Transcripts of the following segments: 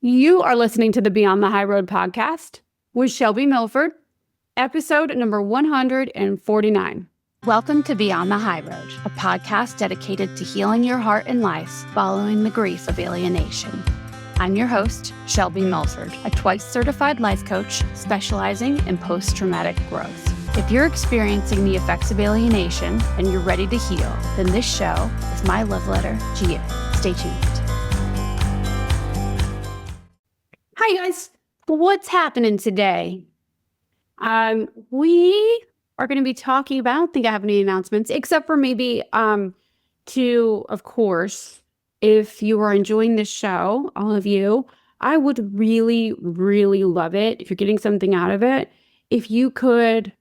You are listening to the Beyond the High Road podcast with Shelby Milford, episode number 149. Welcome to Beyond the High Road, a podcast dedicated to healing your heart and life following the grief of alienation. I'm your host, Shelby Milford, a twice-certified life coach specializing in post-traumatic growth. If you're experiencing the effects of alienation and you're ready to heal, then this show is my love letter to you. Stay tuned. Hi guys, what's happening today? We are going to be talking about, I don't think I have any announcements, except for maybe to, of course, if you are enjoying this show, all of you, I would really, really love it if you're getting something out of it. If you could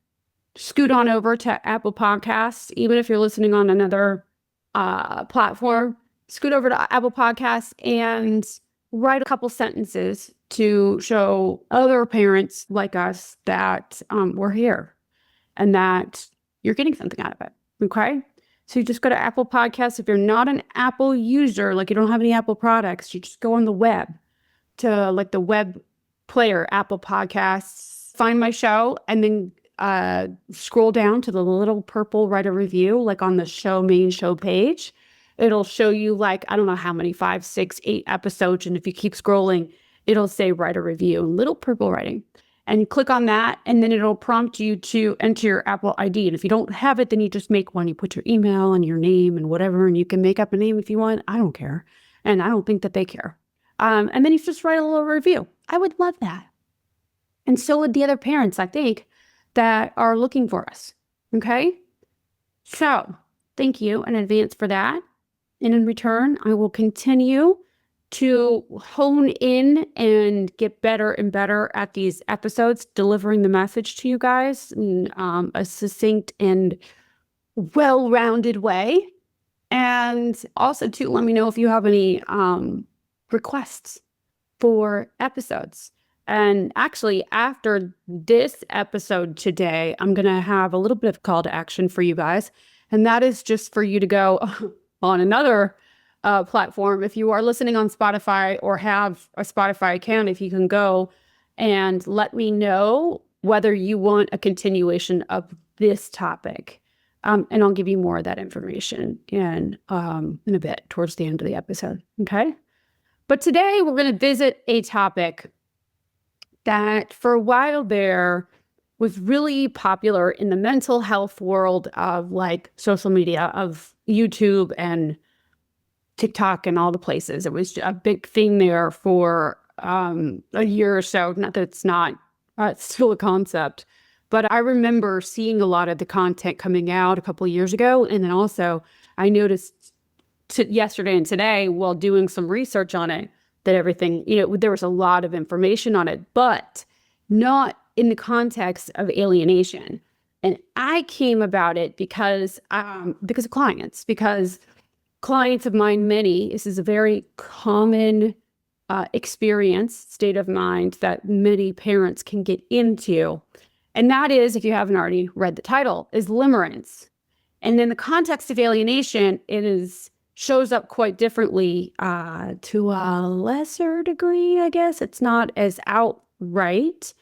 scoot on over to Apple Podcasts, even if you're listening on another platform, scoot over to Apple Podcasts and write a couple sentences to show other parents like us that we're here and that you're getting something out of it. Okay? So you just go to Apple Podcasts. If you're not an Apple user, like you don't have any Apple products, you just go on the web to like the web player, Apple Podcasts, find my show, and then scroll down to the little purple write a review, like on the main show page. It'll show you like, I don't know how many, 5, 6, 8 episodes. And if you keep scrolling, it'll say write a review, little purple writing. And you click on that, and then it'll prompt you to enter your Apple ID. And if you don't have it, then you just make one. You put your email and your name and whatever, and you can make up a name if you want. I don't care. And I don't think that they care. And then you just write a little review. I would love that. And so would the other parents, I think, that are looking for us. Okay? So thank you in advance for that. And in return, I will continue to hone in and get better and better at these episodes, delivering the message to you guys in a succinct and well-rounded way. And also, too, let me know if you have any requests for episodes. And actually, after this episode today, I'm going to have a little bit of call to action for you guys. And that is just for you to go on another platform. If you are listening on Spotify or have a Spotify account, if you can go and let me know whether you want a continuation of this topic. And I'll give you more of that information in a bit towards the end of the episode. Okay. But today we're going to visit a topic that for a while there was really popular in the mental health world of like social media, of YouTube and TikTok and all the places. It was a big thing there for a year or so. Not that it's not still a concept, but I remember seeing a lot of the content coming out a couple of years ago. And then also I noticed yesterday and today while doing some research on it, that everything, there was a lot of information on it, but not in the context of alienation. And I came about it because of clients, because clients of mine, this is a very common experience, state of mind that many parents can get into. And that is, if you haven't already read the title, is limerence. And in the context of alienation, shows up quite differently to a lesser degree, I guess. It's not as outright,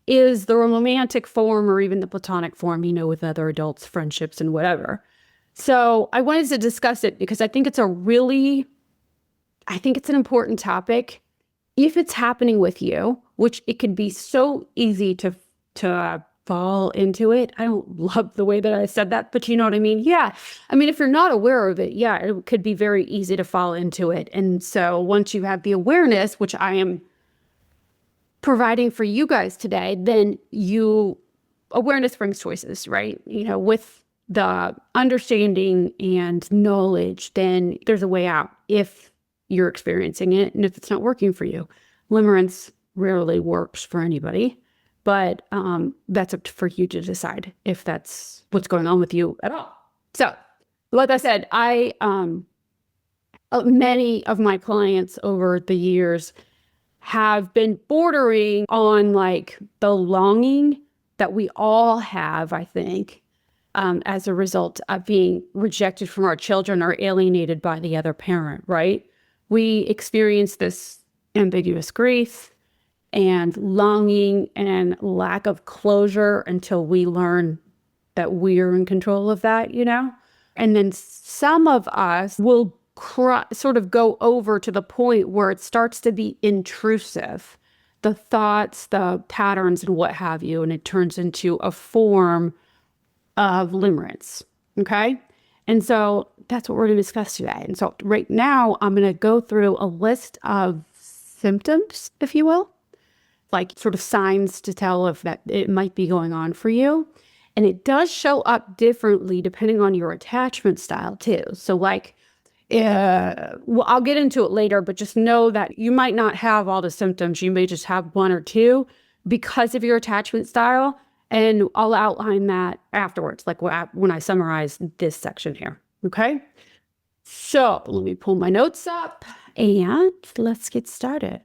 is the romantic form or even the platonic form, with other adults, friendships and whatever. So I wanted to discuss it because I think it's an important topic. If it's happening with you, which it can be so easy to fall into it. I don't love the way that I said that, but you know what I mean? Yeah. I mean, if you're not aware of it, yeah, it could be very easy to fall into it. And so once you have the awareness, which I am providing for you guys today, then awareness brings choices, right? With the understanding and knowledge, then there's a way out if you're experiencing it and if it's not working for you. Limerence rarely works for anybody, but that's up for you to decide if that's what's going on with you at all. So, like I said, many of my clients over the years have been bordering on like the longing that we all have, I think, as a result of being rejected from our children or alienated by the other parent, right? We experience this ambiguous grief and longing and lack of closure until we learn that we're in control of that, And then some of us will sort of go over to the point where it starts to be intrusive, the thoughts, the patterns, and what have you, and it turns into a form of limerence, okay? And so that's what we're going to discuss today. And so right now, I'm going to go through a list of symptoms, if you will, like sort of signs to tell if that it might be going on for you. And it does show up differently depending on your attachment style too. So like, well, I'll get into it later, but just know that you might not have all the symptoms. You may just have one or two because of your attachment style. And I'll outline that afterwards, like when I summarize this section here. Okay. So let me pull my notes up and let's get started. All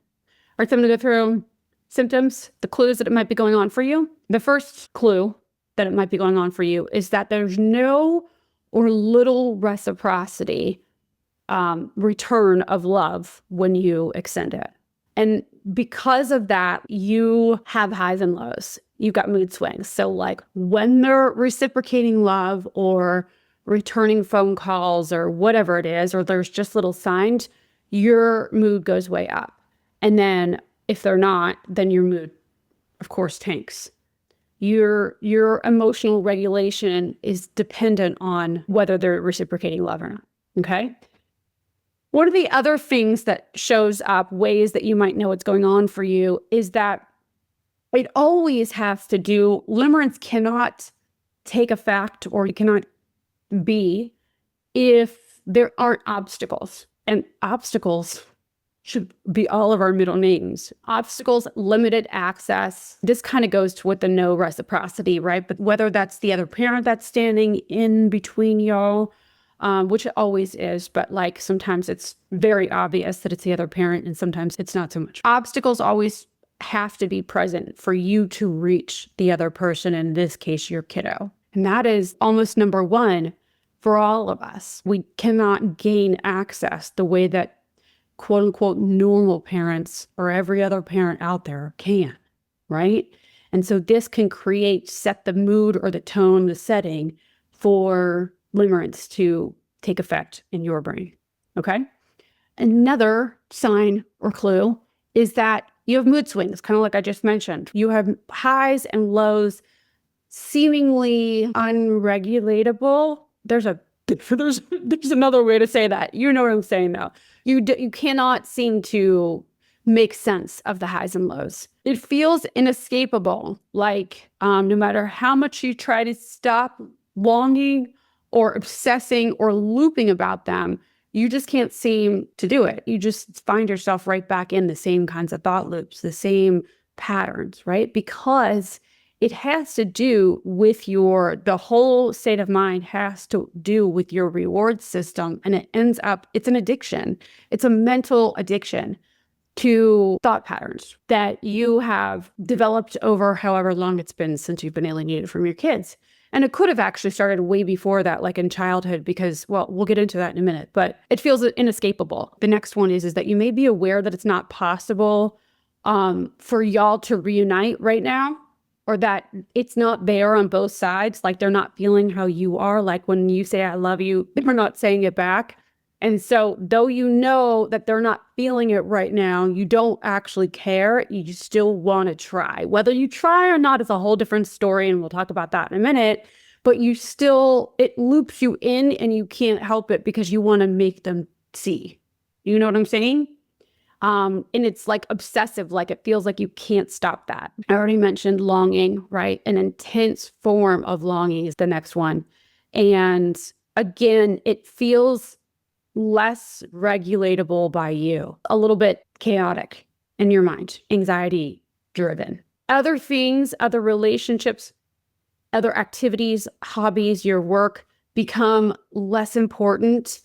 right. So I'm going to go through symptoms, the clues that it might be going on for you. The first clue that it might be going on for you is that there's no or little reciprocity, return of love when you extend it. And because of that, you have highs and lows. You've got mood swings. So like when they're reciprocating love or returning phone calls or whatever it is, or there's just little signs, your mood goes way up. And then if they're not, then your mood, of course, tanks. Your emotional regulation is dependent on whether they're reciprocating love or not. Okay. One of the other things that shows up, ways that you might know what's going on for you, is that it always has to do, limerence cannot take effect or it cannot be if there aren't obstacles. And obstacles should be all of our middle names. Obstacles, limited access. This kind of goes to what the no reciprocity, right? But whether that's the other parent that's standing in between y'all, which it always is, but like sometimes it's very obvious that it's the other parent and sometimes it's not so much. Obstacles always have to be present for you to reach the other person, in this case, your kiddo. And that is almost number one for all of us. We cannot gain access the way that quote unquote normal parents or every other parent out there can, right? And so this can set the mood or the tone, the setting for limerence to take effect in your brain, okay? Another sign or clue is that you have mood swings, kind of like I just mentioned. You have highs and lows, seemingly unregulatable. There's another way to say that. You know what I'm saying, though. You cannot seem to make sense of the highs and lows. It feels inescapable, like no matter how much you try to stop longing or obsessing or looping about them, you just can't seem to do it. You just find yourself right back in the same kinds of thought loops, the same patterns, right? Because it has to do with the whole state of mind has to do with your reward system. And it's an addiction. It's a mental addiction to thought patterns that you have developed over however long it's been since you've been alienated from your kids. And it could have actually started way before that, like in childhood, because, well, we'll get into that in a minute, but it feels inescapable. The next one is that you may be aware that it's not possible for y'all to reunite right now, or that it's not there on both sides. Like they're not feeling how you are. Like when you say, I love you, they're not saying it back. And so though you know that they're not feeling it right now, you don't actually care. You still want to try. Whether you try or not is a whole different story, and we'll talk about that in a minute. But it loops you in and you can't help it because you want to make them see. You know what I'm saying? And it's like obsessive, like it feels like you can't stop that. I already mentioned longing, right? An intense form of longing is the next one. And again, it feels less regulatable by you, a little bit chaotic in your mind, anxiety driven. Other things, other relationships, other activities, hobbies, your work become less important,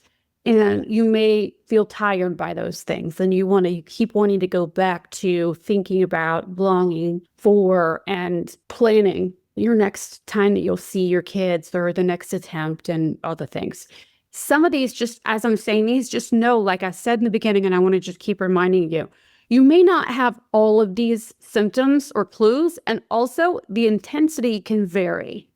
and you may feel tired by those things. And you keep wanting to go back to thinking about longing for and planning your next time that you'll see your kids or the next attempt and other things. Some of these, just as I'm saying these, just know, like I said in the beginning, and I want to just keep reminding you, You may not have all of these symptoms or clues, and also the intensity can vary.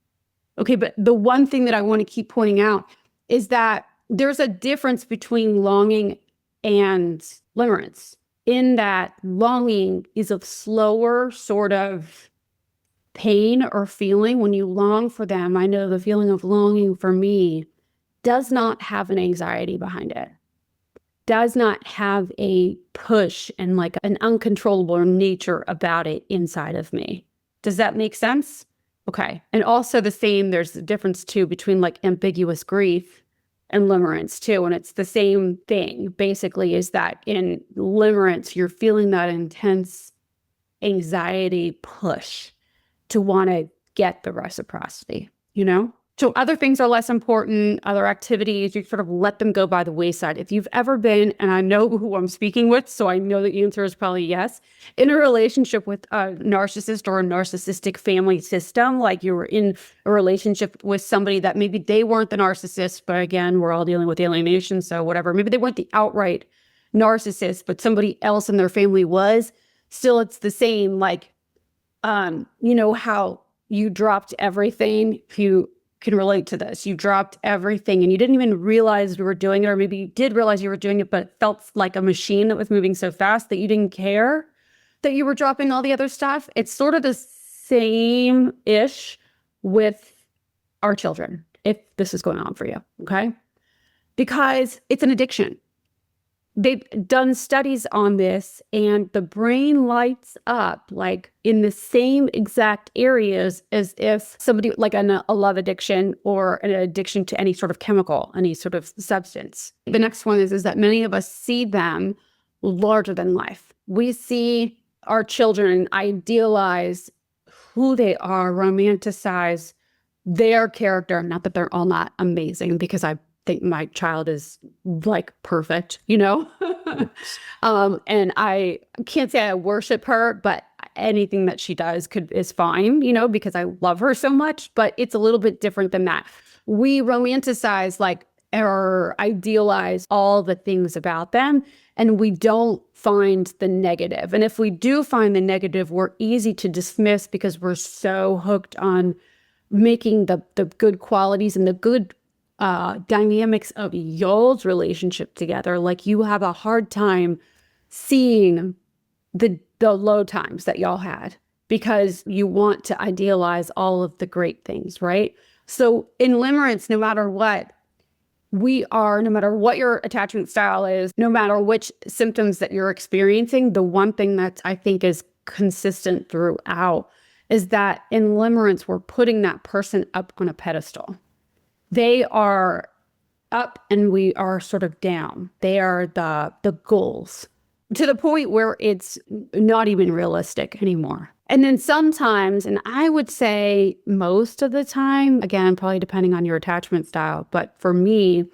Okay, but the one thing that I want to keep pointing out is that there's a difference between longing and limerence, in that longing is a slower sort of pain or feeling. When you long for them, I know the feeling of longing for me does not have an anxiety behind it, does not have a push and like an uncontrollable nature about it inside of me. Does that make sense? Okay. And also the same, there's a difference too between like ambiguous grief and limerence too. And it's the same thing basically, is that in limerence, you're feeling that intense anxiety push to want to get the reciprocity, you know? So other things are less important, other activities, you sort of let them go by the wayside. If you've ever been, and I know who I'm speaking with, so I know the answer is probably yes, in a relationship with a narcissist or a narcissistic family system, like you were in a relationship with somebody that maybe they weren't the narcissist, but again, we're all dealing with alienation, so whatever. Maybe they weren't the outright narcissist, but somebody else in their family was. Still, it's the same, like, you know how you dropped everything. If you can relate to this, you dropped everything and you didn't even realize you were doing it, or maybe you did realize you were doing it, but it felt like a machine that was moving so fast that you didn't care that you were dropping all the other stuff. It's sort of the same-ish with our children, if this is going on for you, okay? Because it's an addiction. They've done studies on this, and the brain lights up like in the same exact areas as if somebody like a love addiction or an addiction to any sort of chemical, any sort of substance. The next one is that many of us see them larger than life. We see our children idealize who they are, romanticize their character. Not that they're all not amazing, because I think my child is like perfect, you know? And I can't say I worship her, but anything that she does is fine, you know, because I love her so much, but it's a little bit different than that. We romanticize like or idealize all the things about them, and we don't find the negative. And if we do find the negative, we're easy to dismiss because we're so hooked on making the good qualities and the good dynamics of y'all's relationship together. Like you have a hard time seeing the low times that y'all had because you want to idealize all of the great things, right? So in limerence, no matter what your attachment style is, no matter which symptoms that you're experiencing, the one thing that I think is consistent throughout is that in limerence, we're putting that person up on a pedestal. They are up and we are sort of down. They are the goals, to the point where it's not even realistic anymore. And then sometimes, and I would say most of the time, again, probably depending on your attachment style, but for me,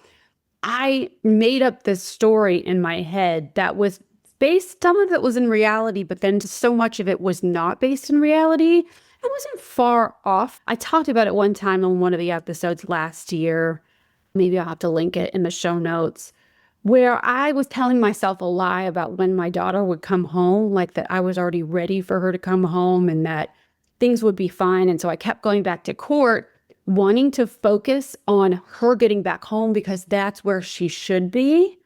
I made up this story in my head that was based, some of it was in reality, but then so much of it was not based in reality. It wasn't far off. I talked about it one time on one of the episodes last year. Maybe I'll have to link it in the show notes, where I was telling myself a lie about when my daughter would come home, like that I was already ready for her to come home and that things would be fine. And so I kept going back to court, wanting to focus on her getting back home because that's where she should be.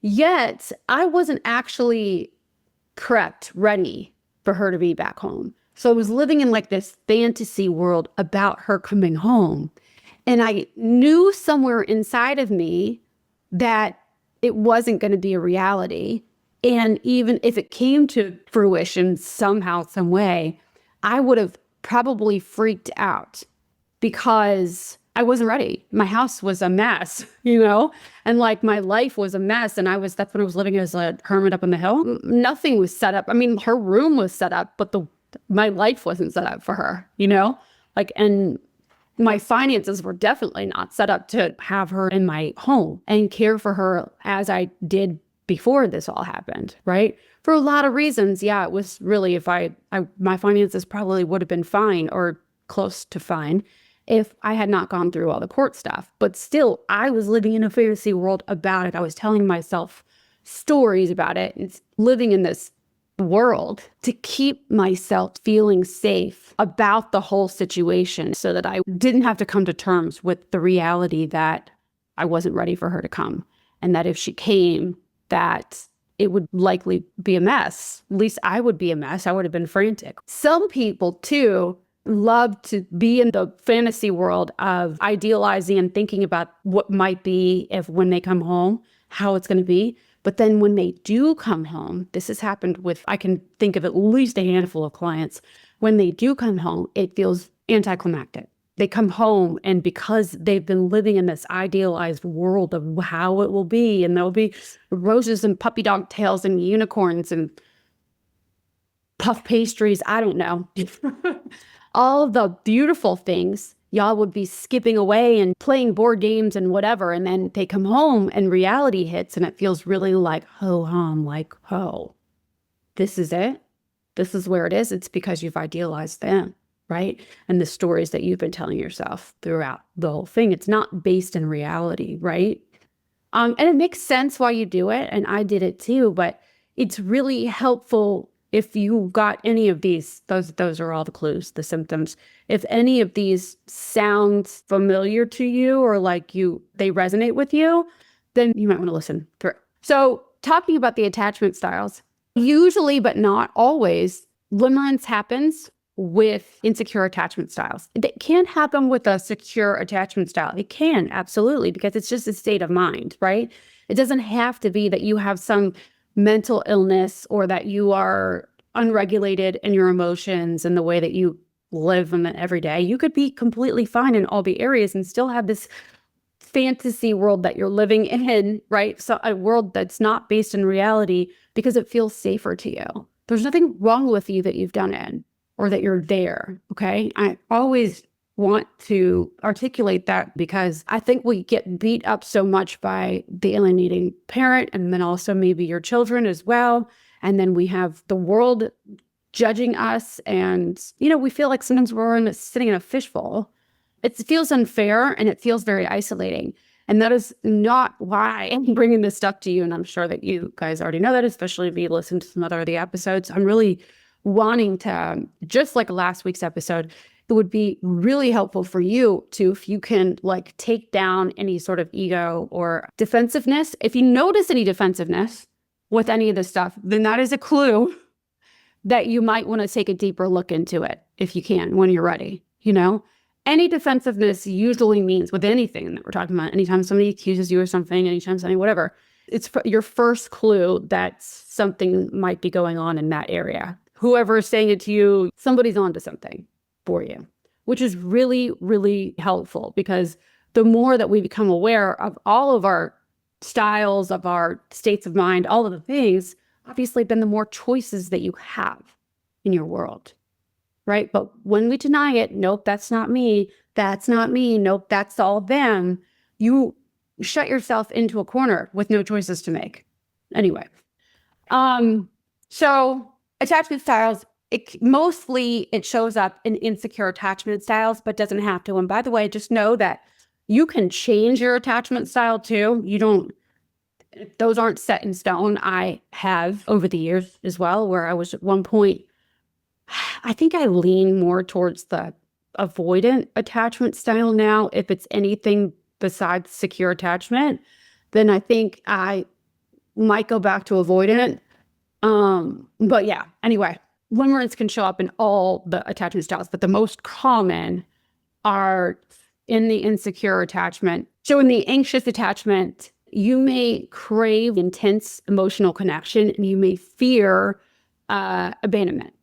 Yet I wasn't actually prepped, ready for her to be back home. So I was living in like this fantasy world about her coming home. And I knew somewhere inside of me that it wasn't going to be a reality. And even if it came to fruition somehow, some way, I would have probably freaked out because I wasn't ready. My house was a mess, you know, and like my life was a mess. And that's when I was living as a hermit up on the hill. Nothing was set up. I mean, her room was set up, but my life wasn't set up for her, you know, like, and my finances were definitely not set up to have her in my home and care for her as I did before this all happened, right? For a lot of reasons. Yeah, it was really, if my finances probably would have been fine or close to fine if I had not gone through all the court stuff. But still, I was living in a fantasy world about it. I was telling myself stories about it. It's living in this world to keep myself feeling safe about the whole situation so that I didn't have to come to terms with the reality that I wasn't ready for her to come. And that if she came, that it would likely be a mess. At least I would be a mess. I would have been frantic. Some people too love to be in the fantasy world of idealizing and thinking about what might be if when they come home, how it's going to be. But then when they do come home, this has happened with, I can think of at least a handful of clients. When they do come home, it feels anticlimactic. They come home, and because they've been living in this idealized world of how it will be, and there'll be roses and puppy dog tails and unicorns and puff pastries, I don't know. All of the beautiful things, y'all would be skipping away and playing board games and whatever. And then they come home and reality hits, and it feels really like ho-hum, like, oh, this is it. This is where it is. It's because you've idealized them, right? And the stories that you've been telling yourself throughout the whole thing, it's not based in reality, right? And it makes sense why you do it. And I did it too, but it's really helpful if you got any of these, those are all the clues, the symptoms. If any of these sounds familiar to you or like they resonate with you, then you might want to listen through. So talking about the attachment styles, usually, but not always, limerence happens with insecure attachment styles. It can happen with a secure attachment style. It can, absolutely, because it's just a state of mind, right? It doesn't have to be that you have some mental illness or that you are unregulated in your emotions and the way that you live in every day. You could be completely fine in all the areas and still have this fantasy world that you're living in, right? So a world that's not based in reality because it feels safer to you. There's nothing wrong with you that you've done it or that you're there, okay? I always want to articulate that because I think we get beat up so much by the alienating parent and then also maybe your children as well. And then we have the world judging us and, we feel like sometimes we're sitting in a fishbowl. It feels unfair and it feels very isolating. And that is not why I'm bringing this stuff to you. And I'm sure that you guys already know that, especially if you listen to some other of the episodes. I'm really wanting to, just like last week's episode, it would be really helpful for you to, if you can take down any sort of ego or defensiveness. If you notice any defensiveness with any of this stuff, then that is a clue that you might want to take a deeper look into it if you can, when you're ready, Any defensiveness usually means with anything that we're talking about, anytime somebody accuses you of something, anytime something, whatever, it's your first clue that something might be going on in that area. Whoever is saying it to you, somebody's onto something for you, which is really, really helpful because the more that we become aware of all of our styles, of our states of mind, all of the things, obviously, then the more choices that you have in your world, right? But when we deny it, nope, that's not me. That's not me. Nope, that's all them. You shut yourself into a corner with no choices to make. Anyway, so attachment styles, mostly it shows up in insecure attachment styles, but doesn't have to. And by the way, just know that you can change your attachment style too. Those aren't set in stone. I have over the years as well, where I was at one point, I think I lean more towards the avoidant attachment style now. If it's anything besides secure attachment, then I think I might go back to avoidant. But yeah, anyway, limerence can show up in all the attachment styles, but the most common are in the insecure attachment. So in the anxious attachment, you may crave intense emotional connection and you may fear abandonment.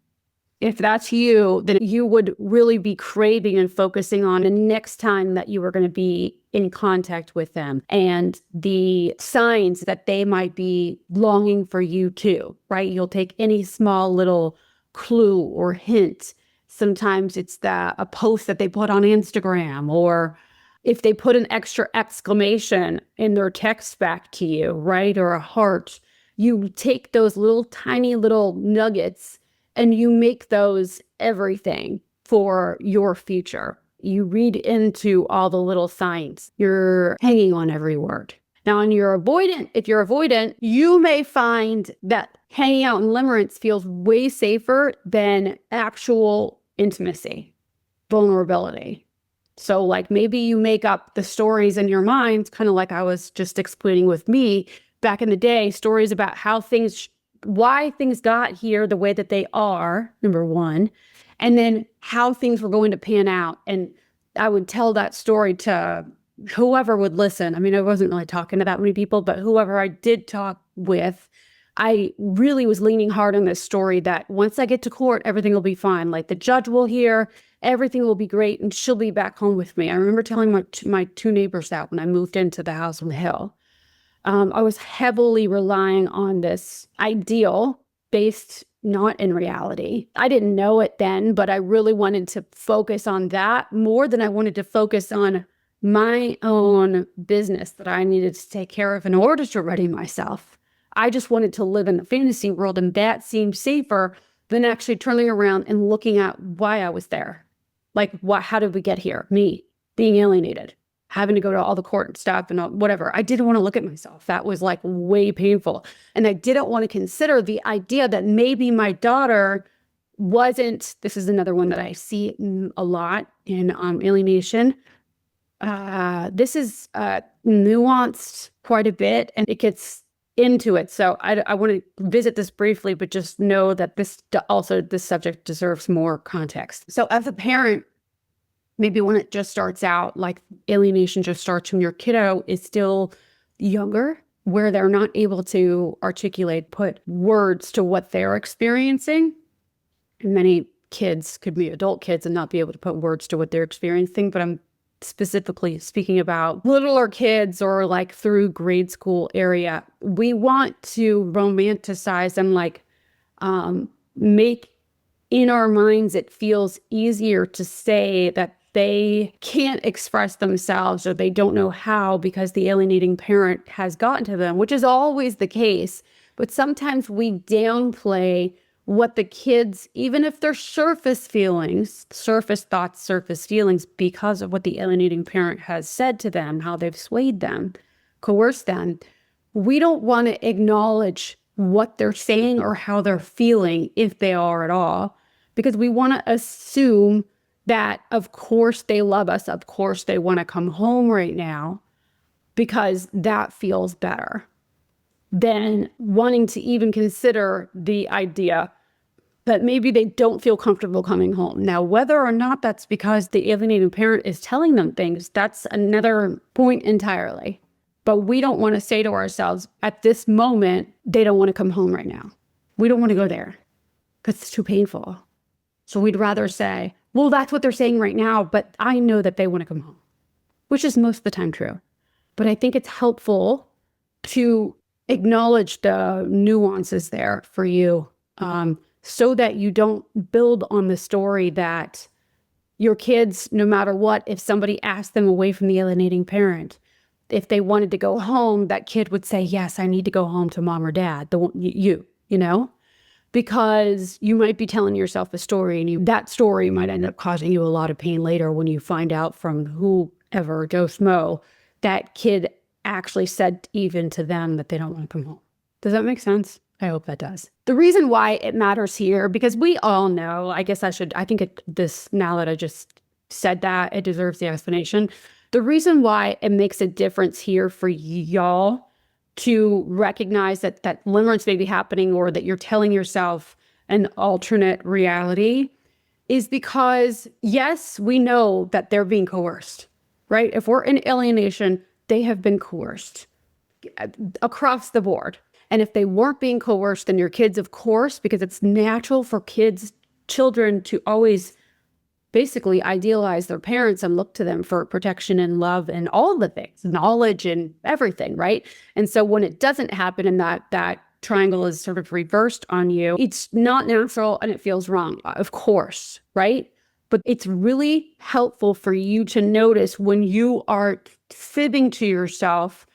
If that's you, then you would really be craving and focusing on the next time that you were going to be in contact with them and the signs that they might be longing for you too, right? You'll take any small little clue or hint. Sometimes it's a post that they put on Instagram, or if they put an extra exclamation in their text back to you, right? Or a heart. You take those little tiny little nuggets and you make those everything for your future. You read into all the little signs. You're hanging on every word. Now, if you're avoidant, you may find that hanging out in limerence feels way safer than actual intimacy, vulnerability. So like maybe you make up the stories in your mind, kind of like I was just explaining with me back in the day, stories about why things got here the way that they are, number one, and then how things were going to pan out. And I would tell that story to whoever would listen. I mean, I wasn't really talking to that many people, but whoever I did talk with, I really was leaning hard on this story that once I get to court, everything will be fine. Like the judge will hear, everything will be great, and she'll be back home with me. I remember telling my two neighbors that when I moved into the house on the hill. I was heavily relying on this ideal based not in reality. I didn't know it then, but I really wanted to focus on that more than I wanted to focus on my own business that I needed to take care of in order to ready myself. I just wanted to live in the fantasy world, and that seemed safer than actually turning around and looking at why I was there. Like, how did we get here? Me being alienated, having to go to all the court stuff and whatever. I didn't want to look at myself. That was like way painful. And I didn't want to consider the idea that maybe my daughter wasn't, this is another one that I see a lot in alienation. This is nuanced quite a bit, and it gets into it. So I want to visit this briefly, but just know that this subject deserves more context. So as a parent, maybe when it just starts out, like alienation just starts when your kiddo is still younger, where they're not able to put words to what they're experiencing. And many kids could be adult kids and not be able to put words to what they're experiencing, but I'm specifically speaking about littler kids or like through grade school area. We want to romanticize and make in our minds it feels easier to say that they can't express themselves or they don't know how because the alienating parent has gotten to them, which is always the case. But sometimes we downplay what the kids, even if they're surface thoughts, surface feelings, because of what the alienating parent has said to them, how they've swayed them, coerced them. We don't want to acknowledge what they're saying or how they're feeling, if they are at all, because we want to assume that, of course, they love us. Of course, they want to come home right now because that feels better than wanting to even consider the idea that maybe they don't feel comfortable coming home. Now, whether or not that's because the alienating parent is telling them things, that's another point entirely. But we don't want to say to ourselves, at this moment, they don't want to come home right now. We don't want to go there because it's too painful. So we'd rather say, well, that's what they're saying right now, but I know that they want to come home, which is most of the time true. But I think it's helpful to acknowledge the nuances there for you, so that you don't build on the story that your kids, no matter what, if somebody asked them away from the alienating parent, if they wanted to go home, that kid would say, yes, I need to go home to mom or dad, you know? Because you might be telling yourself a story and that story might end up causing you a lot of pain later when you find out from whoever, Joe Schmo, that kid actually said even to them that they don't want to come home. Does that make sense? I hope that does. The reason why it matters here, because we all know, now that I just said that, it deserves the explanation. The reason why it makes a difference here for y'all to recognize that limerence may be happening or that you're telling yourself an alternate reality is because, yes, we know that they're being coerced, right? If we're in alienation, they have been coerced across the board. And if they weren't being coerced, then your kids, of course, because it's natural for children to always basically idealize their parents and look to them for protection and love and all the things, knowledge and everything, right? And so when it doesn't happen and that triangle is sort of reversed on you, it's not natural and it feels wrong, of course, right? But it's really helpful for you to notice when you are fibbing to yourself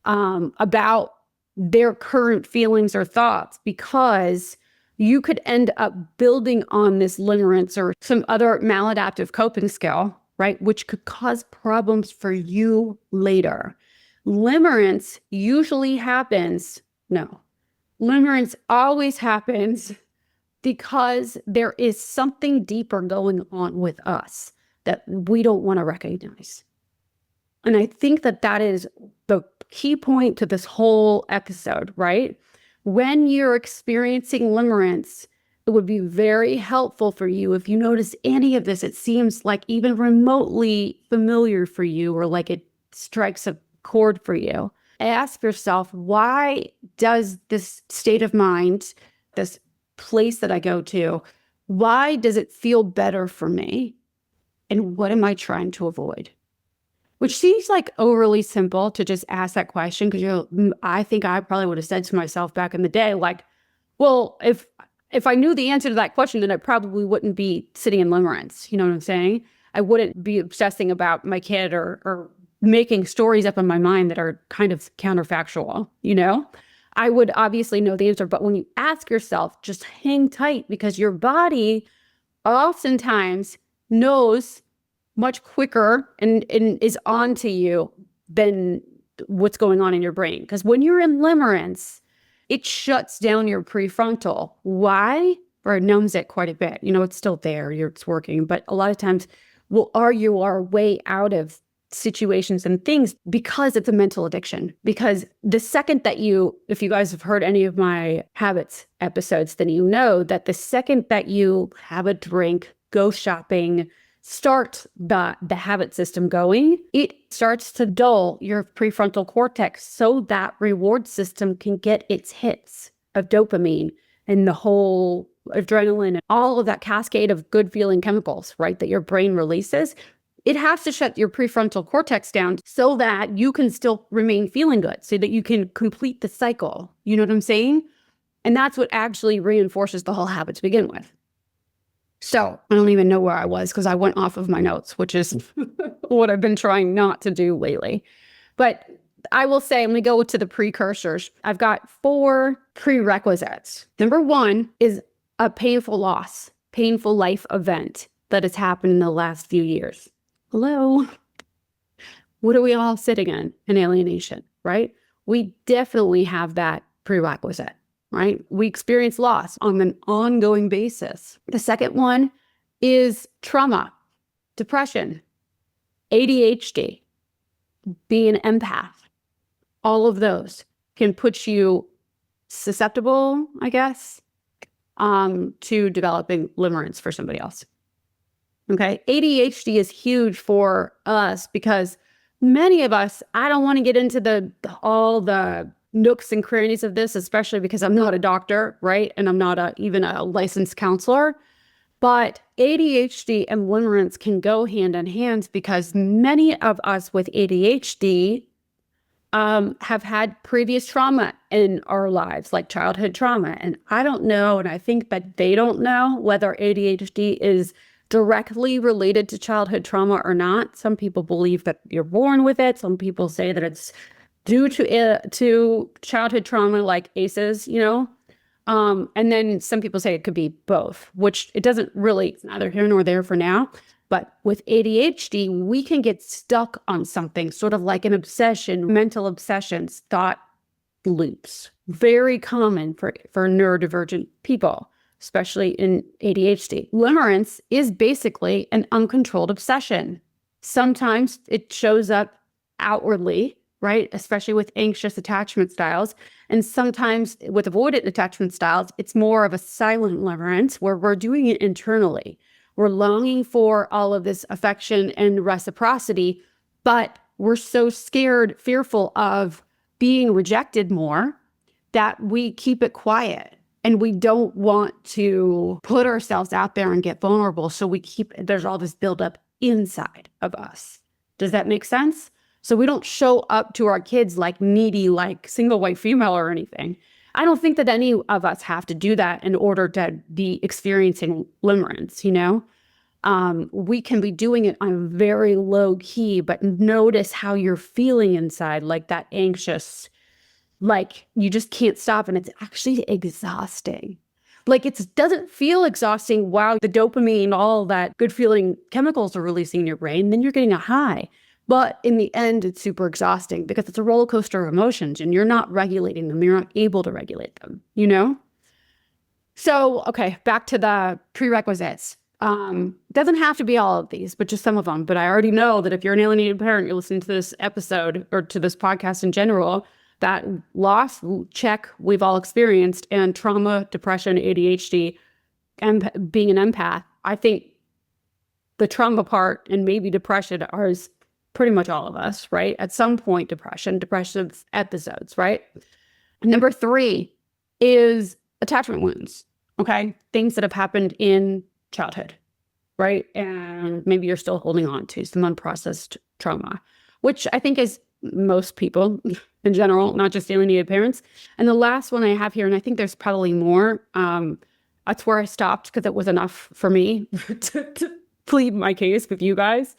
about their current feelings or thoughts, because you could end up building on this limerence or some other maladaptive coping skill, right? Which could cause problems for you later. Limerence usually happens, no, limerence always happens because there is something deeper going on with us that we don't want to recognize. And I think that that is the key point to this whole episode, right? When you're experiencing limerence, it would be very helpful for you if you notice any of this. It seems like even remotely familiar for you, or like it strikes a chord for you. Ask yourself, why does this state of mind, this place that I go to, why does it feel better for me? And what am I trying to avoid? Which seems like overly simple to just ask that question, because I think I probably would have said to myself back in the day, like, well, if I knew the answer to that question, then I probably wouldn't be sitting in limerence. You know what I'm saying? I wouldn't be obsessing about my kid or making stories up in my mind that are kind of counterfactual, you know? I would obviously know the answer, but when you ask yourself, just hang tight, because your body oftentimes knows much quicker and is on to you than what's going on in your brain. Because when you're in limerence, it shuts down your prefrontal. Why? Or it numbs it quite a bit. You know, it's still there, it's working, but a lot of times we'll argue our way out of situations and things because it's a mental addiction. Because the second that if you guys have heard any of my habits episodes, then you know that the second that you have a drink, go shopping, start the habit system going, it starts to dull your prefrontal cortex so that reward system can get its hits of dopamine and the whole adrenaline and all of that cascade of good feeling chemicals, right, that your brain releases. It has to shut your prefrontal cortex down so that you can still remain feeling good, so that you can complete the cycle. You know what I'm saying? And that's what actually reinforces the whole habit to begin with. So I don't even know where I was, because I went off of my notes, which is what I've been trying not to do lately. But I will say, I'm going to go to the precursors. I've got 4 prerequisites. Number 1 is a painful loss, painful life event that has happened in the last few years. Hello? What are we all sitting in alienation, right? We definitely have that prerequisite, right? We experience loss on an ongoing basis. The second one is trauma, depression, ADHD, being an empath. All of those can put you susceptible, I guess, to developing limerence for somebody else. Okay, ADHD is huge for us because many of us, I don't want to get into all the nooks and crannies of this, especially because I'm not a doctor, right? And I'm not even a licensed counselor. But ADHD and limerence can go hand in hand, because many of us with ADHD have had previous trauma in our lives, like childhood trauma. And I don't know, and I think that they don't know whether ADHD is directly related to childhood trauma or not. Some people believe that you're born with it. Some people say that it's due to childhood trauma, like ACEs, you know. And then some people say it could be both, which it doesn't really, it's neither here nor there for now. But with ADHD, we can get stuck on something, sort of like an obsession, mental obsessions, thought loops. Very common for neurodivergent people, especially in ADHD. Limerence is basically an uncontrolled obsession. Sometimes it shows up outwardly, right? Especially with anxious attachment styles. And sometimes with avoidant attachment styles, it's more of a silent limerence where we're doing it internally. We're longing for all of this affection and reciprocity, but we're so scared, fearful of being rejected more, that we keep it quiet. And we don't want to put ourselves out there and get vulnerable. So there's all this buildup inside of us. Does that make sense? So we don't show up to our kids like needy, like single white female or anything. I don't think that any of us have to do that in order to be experiencing limerence, you know? We can be doing it on a very low key, but notice how you're feeling inside, like that anxious, like you just can't stop, and it's actually exhausting. Like it doesn't feel exhausting while the dopamine, all that good feeling chemicals are releasing in your brain, then you're getting a high. But in the end, it's super exhausting because it's a roller coaster of emotions and you're not regulating them. You're not able to regulate them, you know? So, okay, back to the prerequisites. Doesn't have to be all of these, but just some of them. But I already know that if you're an alienated parent, you're listening to this episode or to this podcast in general, that loss check we've all experienced, and trauma, depression, ADHD, and being an empath. I think the trauma part and maybe depression is pretty much all of us, right? At some point, depressive episodes, right? Number 3 is attachment wounds. Okay. Things that have happened in childhood, right? And maybe you're still holding on to some unprocessed trauma, which I think is most people in general, not just alienated parents. And the last one I have here, and I think there's probably more, that's where I stopped because it was enough for me to plead my case with you guys,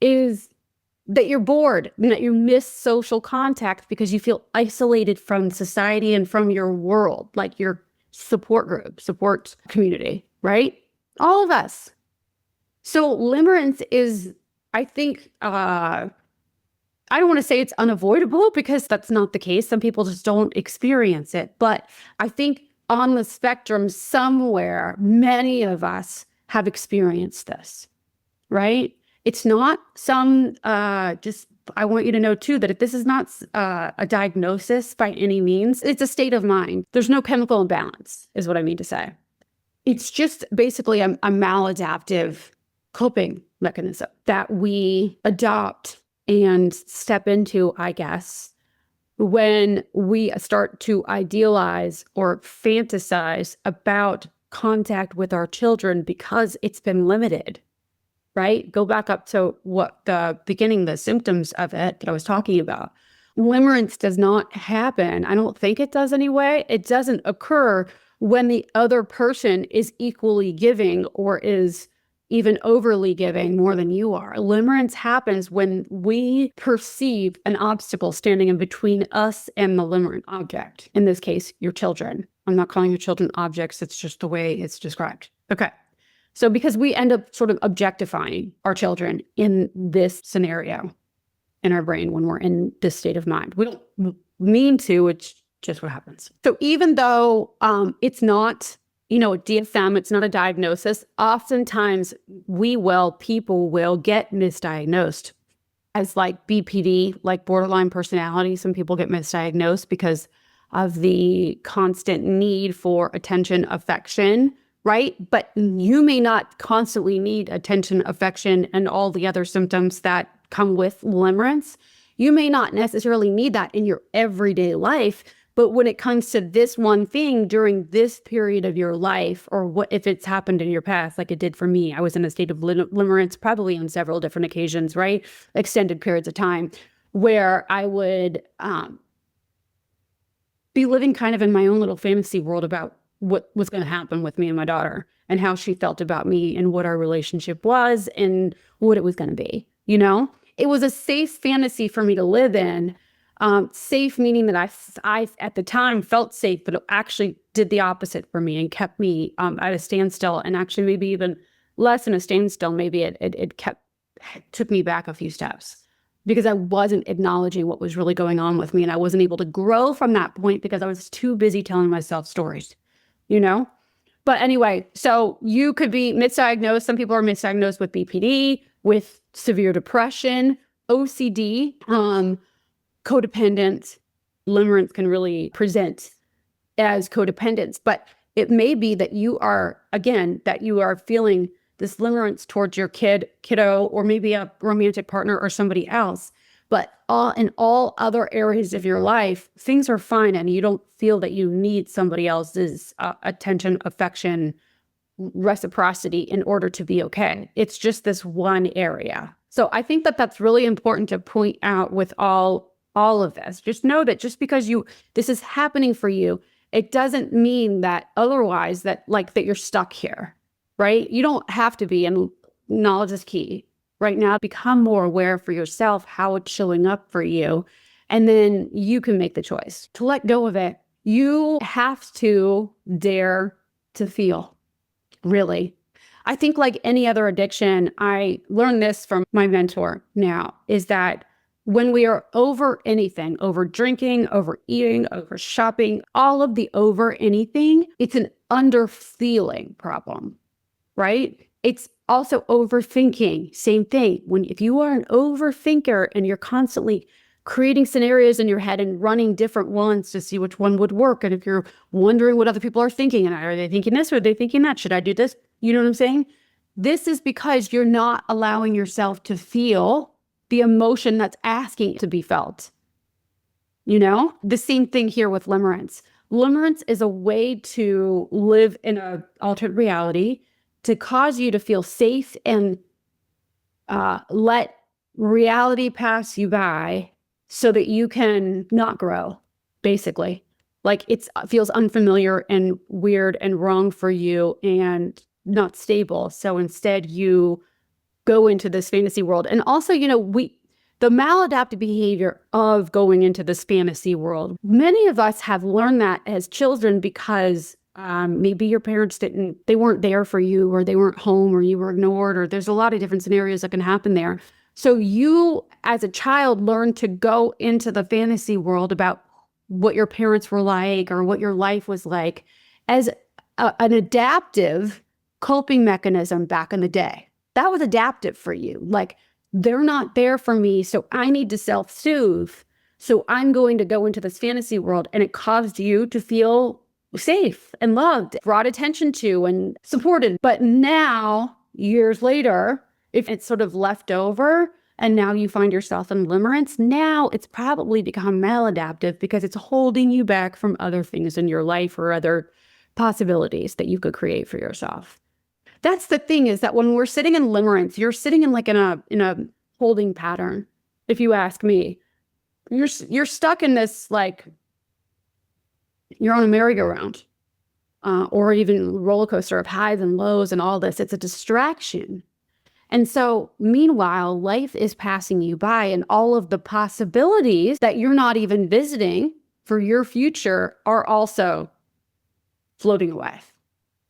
is that you're bored and that you miss social contact because you feel isolated from society and from your world, like your support group, support community, right? All of us. So limerence is, I think, I don't want to say it's unavoidable because that's not the case. Some people just don't experience it. But I think on the spectrum somewhere, many of us have experienced this, right? It's not some, I want you to know too, that if this is not a diagnosis by any means, it's a state of mind. There's no chemical imbalance is what I mean to say. It's just basically a maladaptive coping mechanism that we adopt and step into, I guess, when we start to idealize or fantasize about contact with our children because it's been limited. Right? Go back up to what the beginning, the symptoms of it that I was talking about. Limerence does not happen. I don't think it does anyway. It doesn't occur when the other person is equally giving or is even overly giving more than you are. Limerence happens when we perceive an obstacle standing in between us and the limerent object. In this case, your children. I'm not calling your children objects. It's just the way it's described. Okay. So because we end up sort of objectifying our children in this scenario in our brain when we're in this state of mind. We don't mean to, it's just what happens. So even though it's not, a DSM, it's not a diagnosis, oftentimes people will get misdiagnosed as like BPD, like borderline personality. Some people get misdiagnosed because of the constant need for attention, affection, right? But you may not constantly need attention, affection, and all the other symptoms that come with limerence. You may not necessarily need that in your everyday life, but when it comes to this one thing during this period of your life, or what if it's happened in your past, like it did for me, I was in a state of limerence probably on several different occasions, right? Extended periods of time where I would be living kind of in my own little fantasy world about what was going to happen with me and my daughter and how she felt about me and what our relationship was and what it was going to be. It was a safe fantasy for me to live in. Safe meaning that I at the time felt safe, but it actually did the opposite for me and kept me at a standstill, and actually maybe even less than a standstill. Maybe it took me back a few steps because I wasn't acknowledging what was really going on with me, and I wasn't able to grow from that point because I was too busy telling myself stories. But anyway, so you could be misdiagnosed. Some people are misdiagnosed with BPD, with severe depression, OCD, codependent. Limerence can really present as codependence, but it may be that you are feeling this limerence towards your kiddo, or maybe a romantic partner or somebody else. But in all other areas of your life, things are fine and you don't feel that you need somebody else's attention, affection, reciprocity in order to be okay. It's just this one area. So I think that that's really important to point out with all of this. Just know that just because this is happening for you, it doesn't mean that otherwise that you're stuck here, right? You don't have to be, and knowledge is key. Right now, become more aware for yourself how it's showing up for you. And then you can make the choice to let go of it. You have to dare to feel, really. I think like any other addiction, I learned this from my mentor now, is that when we are over anything, over drinking, over eating, over shopping, all of the over anything, it's an under feeling problem, right? It's also overthinking. Same thing. If you are an overthinker and you're constantly creating scenarios in your head and running different ones to see which one would work, and if you're wondering what other people are thinking, and are they thinking this or are they thinking that? Should I do this? You know what I'm saying? This is because you're not allowing yourself to feel the emotion that's asking to be felt. You know, the same thing here with limerence. Limerence is a way to live in an altered reality to cause you to feel safe and let reality pass you by so that you can not grow, basically. Like it feels unfamiliar and weird and wrong for you and not stable. So instead you go into this fantasy world. And also, you know, the maladaptive behavior of going into this fantasy world, many of us have learned that as children because maybe your parents they weren't there for you, or they weren't home, or you were ignored, or there's a lot of different scenarios that can happen there. So you, as a child, learn to go into the fantasy world about what your parents were like or what your life was like as an adaptive coping mechanism back in the day. That was adaptive for you. Like, they're not there for me, so I need to self-soothe. So I'm going to go into this fantasy world, and it caused you to feel safe and loved, brought attention to and supported. But now, years later, if it's sort of left over and now you find yourself in limerence, now it's probably become maladaptive because it's holding you back from other things in your life or other possibilities that you could create for yourself. That's the thing, is that when we're sitting in limerence, you're sitting in a holding pattern. If you ask me, you're stuck in this, like, you're on a merry-go-round, or even roller coaster of highs and lows and all this. It's a distraction. And so meanwhile, life is passing you by, and all of the possibilities that you're not even visiting for your future are also floating away.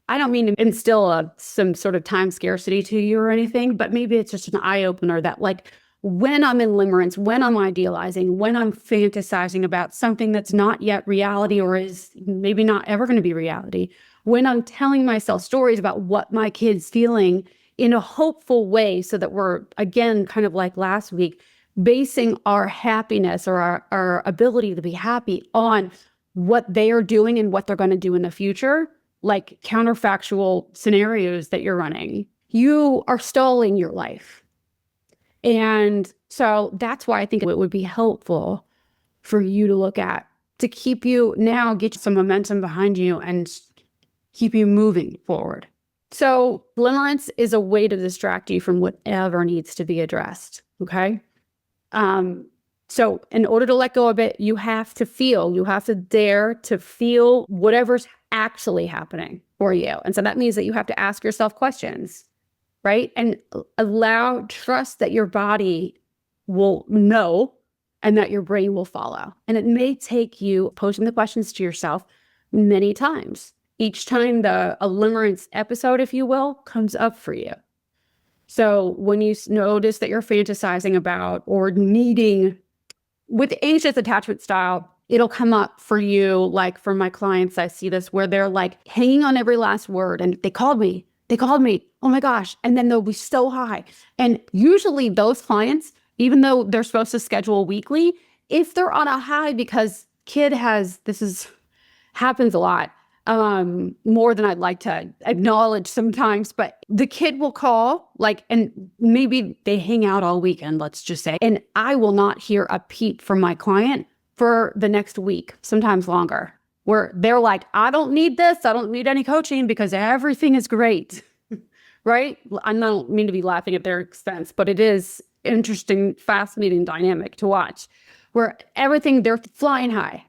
I don't mean to instill some sort of time scarcity to you or anything, but maybe it's just an eye-opener that, like, when I'm in limerence, when I'm idealizing, when I'm fantasizing about something that's not yet reality or is maybe not ever going to be reality, when I'm telling myself stories about what my kid's feeling in a hopeful way so that we're, again, kind of like last week, basing our happiness or our ability to be happy on what they are doing and what they're going to do in the future, like counterfactual scenarios that you're running, you are stalling your life. And so that's why I think it would be helpful for you to look at, to keep you now, get some momentum behind you and keep you moving forward. So limerence is a way to distract you from whatever needs to be addressed. Okay. So in order to let go of it, you have to dare to feel whatever's actually happening for you. And so that means that you have to ask yourself questions, right? And trust that your body will know and that your brain will follow. And it may take you posing the questions to yourself many times. Each time a limerence episode, if you will, comes up for you. So when you notice that you're fantasizing about or needing, with anxious attachment style, it'll come up for you. Like for my clients, I see this where they're like hanging on every last word. And they called me. Oh my gosh. And then they'll be so high. And usually those clients, even though they're supposed to schedule weekly, if they're on a high because happens a lot, more than I'd like to acknowledge sometimes, but the kid will call, like, and maybe they hang out all weekend, let's just say, and I will not hear a peep from my client for the next week, sometimes longer, where they're like, I don't need this. I don't need any coaching because everything is great, right? I don't mean to be laughing at their expense, but it is interesting, fascinating dynamic to watch where they're flying high.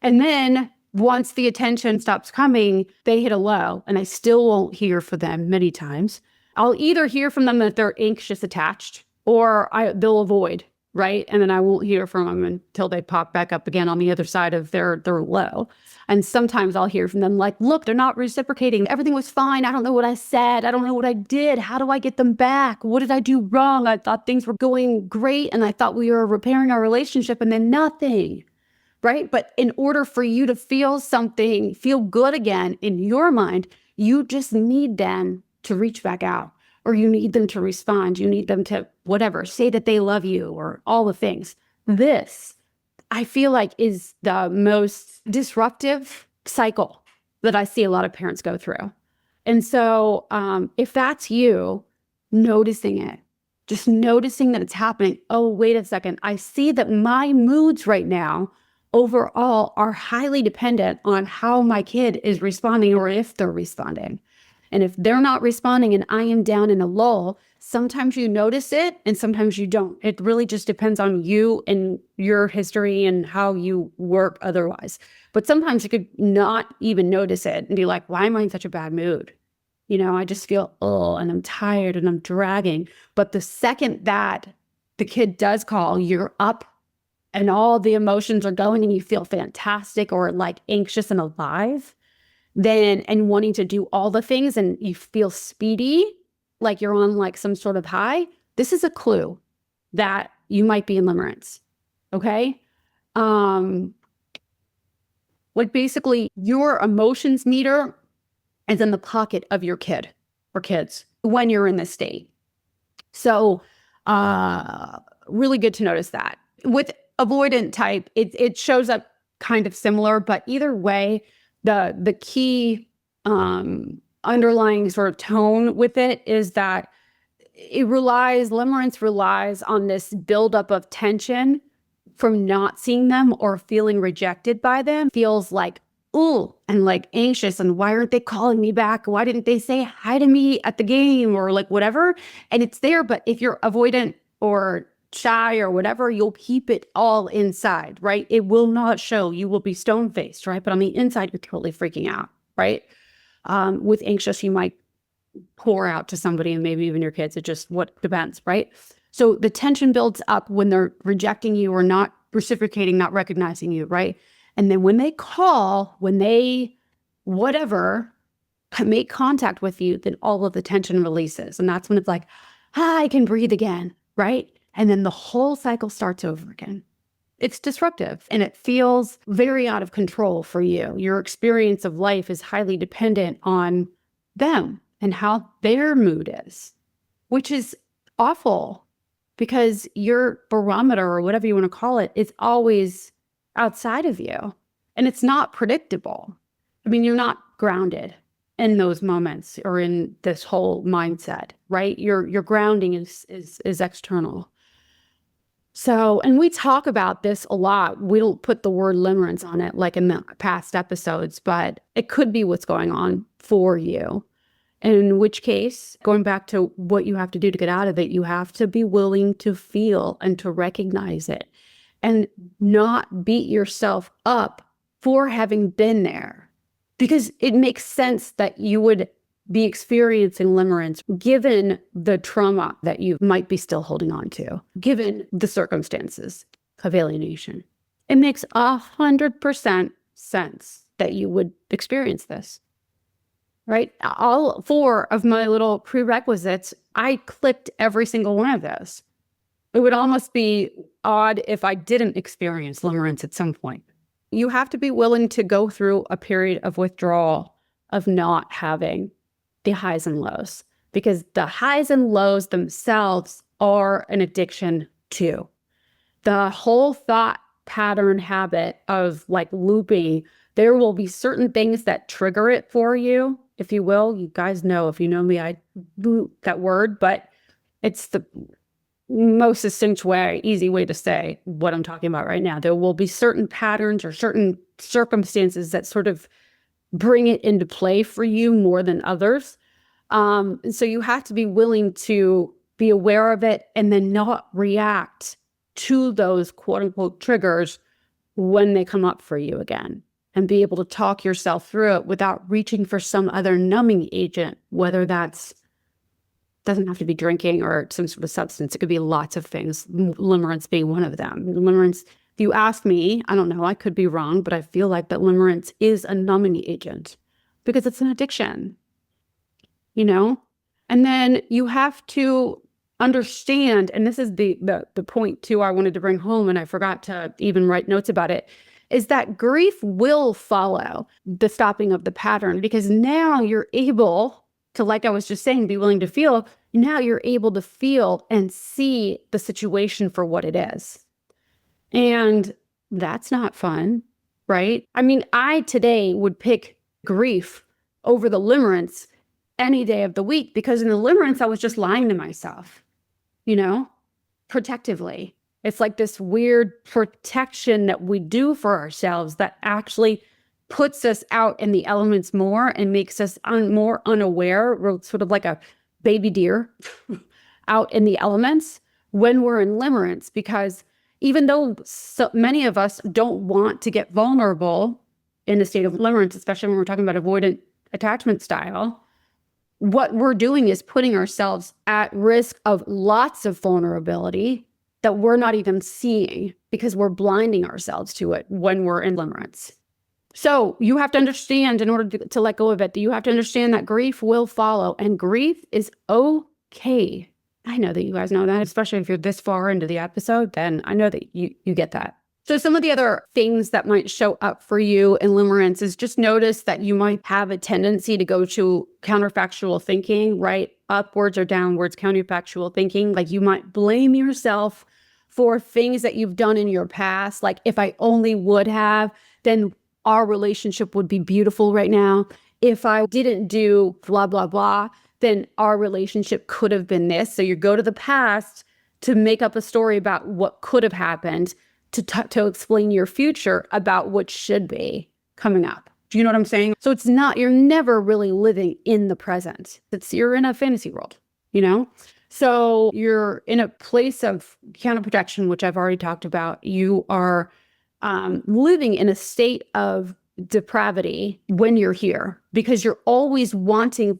And then once the attention stops coming, they hit a low, and I still won't hear from them many times. I'll either hear from them that they're anxious attached or they'll avoid. right? And then I won't hear from them until they pop back up again on the other side of their low. And sometimes I'll hear from them like, look, they're not reciprocating. Everything was fine. I don't know what I said. I don't know what I did. How do I get them back? What did I do wrong? I thought things were going great and I thought we were repairing our relationship and then nothing, right? But in order for you to feel something, feel good again in your mind, you just need them to reach back out, or you need them to respond. You need them to whatever, say that they love you or all the things. This, I feel like, is the most disruptive cycle that I see a lot of parents go through. And so if that's you, noticing it, just noticing that it's happening. Oh, wait a second. I see that my moods right now overall are highly dependent on how my kid is responding or if they're responding. And if they're not responding and I am down in a lull, sometimes you notice it and sometimes you don't. It really just depends on you and your history and how you work otherwise. But sometimes you could not even notice it and be like, why am I in such a bad mood? You know, I just feel, and I'm tired and I'm dragging. But the second that the kid does call, you're up and all the emotions are going and you feel fantastic or like anxious and alive, then, and wanting to do all the things and you feel speedy, like you're on like some sort of high, this is a clue that you might be in limerence. Okay. Like basically your emotions meter is in the pocket of your kid or kids when you're in this state. So, really good to notice that. With avoidant type, it shows up kind of similar, but either way, the key underlying sort of tone with it is that limerence relies on this buildup of tension from not seeing them or feeling rejected by them. Feels like, ooh, and like anxious, and why aren't they calling me back? Why didn't they say hi to me at the game or like whatever? And it's there, but if you're avoidant or shy or whatever, you'll keep it all inside, right? It will not show. You will be stone-faced, right? But on the inside, you're totally freaking out, right? With anxious, you might pour out to somebody and maybe even your kids. It just what depends, right? So the tension builds up when they're rejecting you or not reciprocating, not recognizing you, right? And then when they call, when they whatever make contact with you, then all of the tension releases. And that's when it's like, I can breathe again, right? And then the whole cycle starts over again. It's disruptive and it feels very out of control for you. Your experience of life is highly dependent on them and how their mood is, which is awful because your barometer or whatever you want to call it is always outside of you and it's not predictable. I mean, you're not grounded in those moments or in this whole mindset, right? Your grounding is external. So, and we talk about this a lot. We don't put the word limerence on it like in the past episodes, but it could be what's going on for you. In which case, going back to what you have to do to get out of it, you have to be willing to feel and to recognize it and not beat yourself up for having been there. Because it makes sense that you would be experiencing limerence given the trauma that you might be still holding on to, given the circumstances of alienation. It makes 100% sense that you would experience this, right? All 4 of my little prerequisites, I clicked every single one of those. It would almost be odd if I didn't experience limerence at some point. You have to be willing to go through a period of withdrawal, of not having the highs and lows, because the highs and lows themselves are an addiction too. The whole thought pattern habit of like looping, there will be certain things that trigger it for you, if you will. You guys know, if you know me, I do that word, but it's the most succinct way, easy way to say what I'm talking about right now. There will be certain patterns or certain circumstances that sort of bring it into play for you more than others. And so you have to be willing to be aware of it and then not react to those quote unquote triggers when they come up for you again, and be able to talk yourself through it without reaching for some other numbing agent, whether that's doesn't have to be drinking or some sort of substance. It could be lots of things, limerence being one of them. Limerence, if you ask me, I don't know, I could be wrong, but I feel like that limerence is a numbing agent because it's an addiction, you know? And then you have to understand, and this is the point too I wanted to bring home, and I forgot to even write notes about it, is that grief will follow the stopping of the pattern, because now you're able to, like I was just saying, be willing to feel. Now you're able to feel and see the situation for what it is. And that's not fun, right? I mean, I today would pick grief over the limerence any day of the week, because in the limerence, I was just lying to myself, you know, protectively. It's like this weird protection that we do for ourselves that actually puts us out in the elements more and makes us more unaware. We're sort of like a baby deer out in the elements when we're in limerence, because even though so many of us don't want to get vulnerable in a state of limerence, especially when we're talking about avoidant attachment style, what we're doing is putting ourselves at risk of lots of vulnerability that we're not even seeing because we're blinding ourselves to it when we're in limerence. So you have to understand, in order to let go of it, that you have to understand that grief will follow, and grief is okay. I know that you guys know that, especially if you're this far into the episode, then I know that you get that. So some of the other things that might show up for you in limerence is just notice that you might have a tendency to go to counterfactual thinking, right? Upwards or downwards counterfactual thinking. Like you might blame yourself for things that you've done in your past. Like, if I only would have, then our relationship would be beautiful right now. If I didn't do blah, blah, blah, then our relationship could have been this. So you go to the past to make up a story about what could have happened, to explain your future about what should be coming up. Do you know what I'm saying? So it's not, you're never really living in the present. You're in a fantasy world, you know? So you're in a place of counterprotection, which I've already talked about. You are living in a state of depravity when you're here, because you're always longing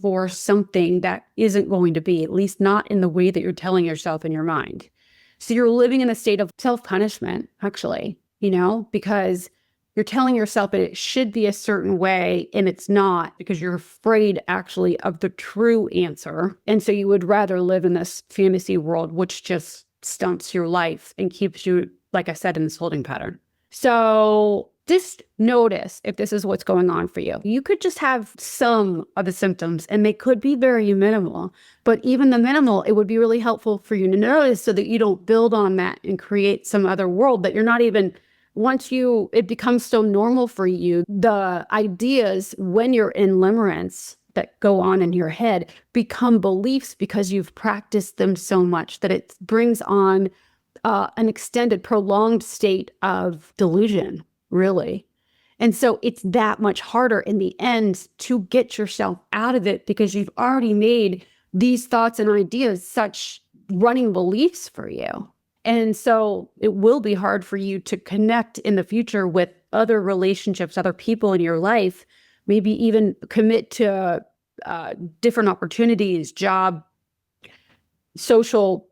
for something that isn't going to be, at least not in the way that you're telling yourself in your mind. So you're living in a state of self-punishment, actually, you know, because you're telling yourself that it should be a certain way and it's not, because you're afraid actually of the true answer. And so you would rather live in this fantasy world, which just stunts your life and keeps you, like I said, in this holding pattern. So just notice if this is what's going on for you. You could just have some of the symptoms and they could be very minimal, but even the minimal, it would be really helpful for you to notice so that you don't build on that and create some other world that you're not even, it becomes so normal for you. The ideas when you're in limerence that go on in your head become beliefs because you've practiced them so much that it brings on an extended, prolonged state of delusion, really. And so it's that much harder in the end to get yourself out of it, because you've already made these thoughts and ideas such running beliefs for you. And so it will be hard for you to connect in the future with other relationships, other people in your life, maybe even commit to different opportunities, job, social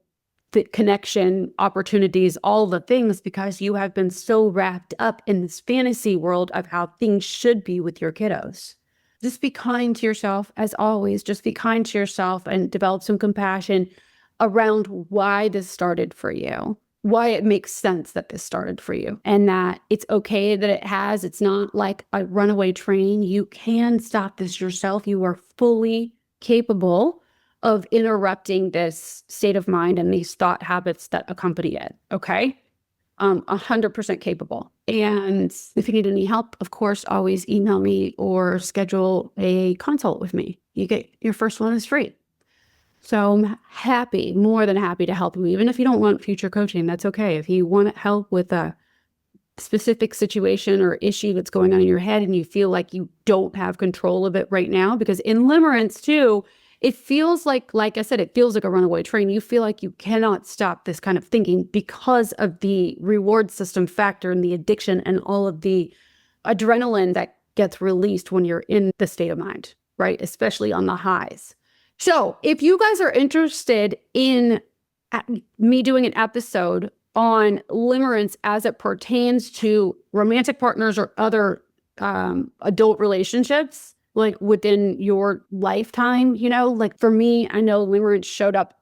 connection opportunities, all the things, because you have been so wrapped up in this fantasy world of how things should be with your kiddos. Just be kind to yourself, as always. Just be kind to yourself and develop some compassion around why this started for you, why it makes sense that this started for you, and that it's okay that it has. It's not like a runaway train. You can stop this yourself. You are fully capable of interrupting this state of mind and these thought habits that accompany it, okay? 100% capable. And if you need any help, of course, always email me or schedule a consult with me. Your first one is free. So I'm happy, more than happy to help you. Even if you don't want future coaching, that's okay. If you want help with a specific situation or issue that's going on in your head and you feel like you don't have control of it right now, because in limerence too, it feels like I said, it feels like a runaway train. You feel like you cannot stop this kind of thinking because of the reward system factor and the addiction and all of the adrenaline that gets released when you're in the state of mind, right? Especially on the highs. So if you guys are interested in me doing an episode on limerence as it pertains to romantic partners or other adult relationships, like within your lifetime, like for me, I know limerence showed up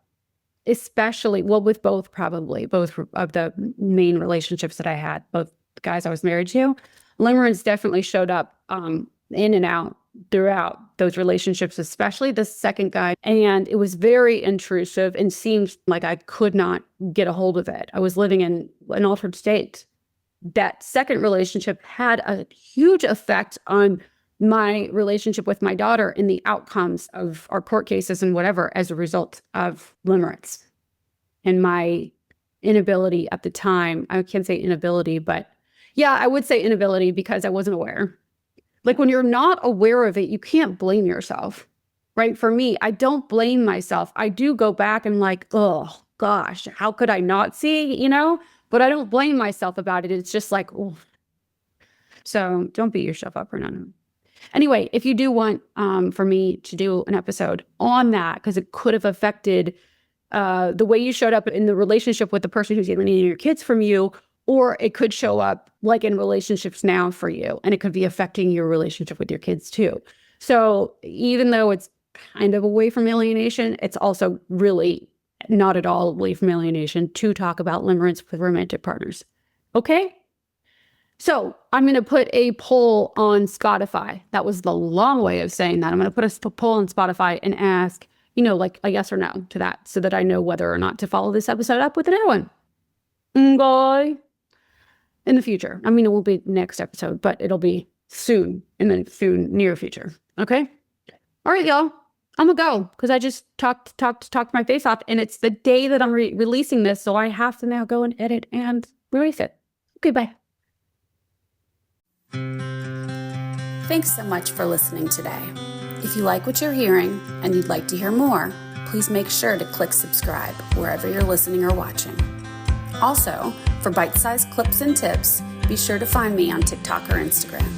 especially, well, with both of the main relationships that I had, both the guys I was married to. Limerence definitely showed up in and out throughout those relationships, especially the second guy. And it was very intrusive and seemed like I could not get a hold of it. I was living in an altered state. That second relationship had a huge effect on my relationship with my daughter and the outcomes of our court cases and whatever as a result of limerence. And my inability at the time, I can't say inability, but yeah, I would say inability because I wasn't aware. Like when you're not aware of it, you can't blame yourself, right? For me, I don't blame myself. I do go back and like, oh gosh, how could I not see, But I don't blame myself about it. It's just like, oh. So don't beat yourself up for none. Anyway, if you do want for me to do an episode on that, because it could have affected the way you showed up in the relationship with the person who's alienating your kids from you, or it could show up like in relationships now for you, and it could be affecting your relationship with your kids too. So even though it's kind of away from alienation, it's also really not at all away from alienation to talk about limerence with romantic partners. Okay? So I'm going to put a poll on Spotify. That was the long way of saying that. I'm going to put a poll on Spotify and ask, like a yes or no to that so that I know whether or not to follow this episode up with another one. Bye. In the future. I mean, it won't be next episode, but it'll be soon, in the soon near future. Okay? All right, y'all. I'm gonna go because I just talked my face off, and it's the day that I'm releasing this, so I have to now go and edit and release it. Okay, bye. Thanks so much for listening today. If you like what you're hearing and you'd like to hear more, please make sure to click subscribe wherever you're listening or watching. Also, for bite-sized clips and tips, be sure to find me on TikTok or Instagram.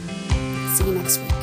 See you next week.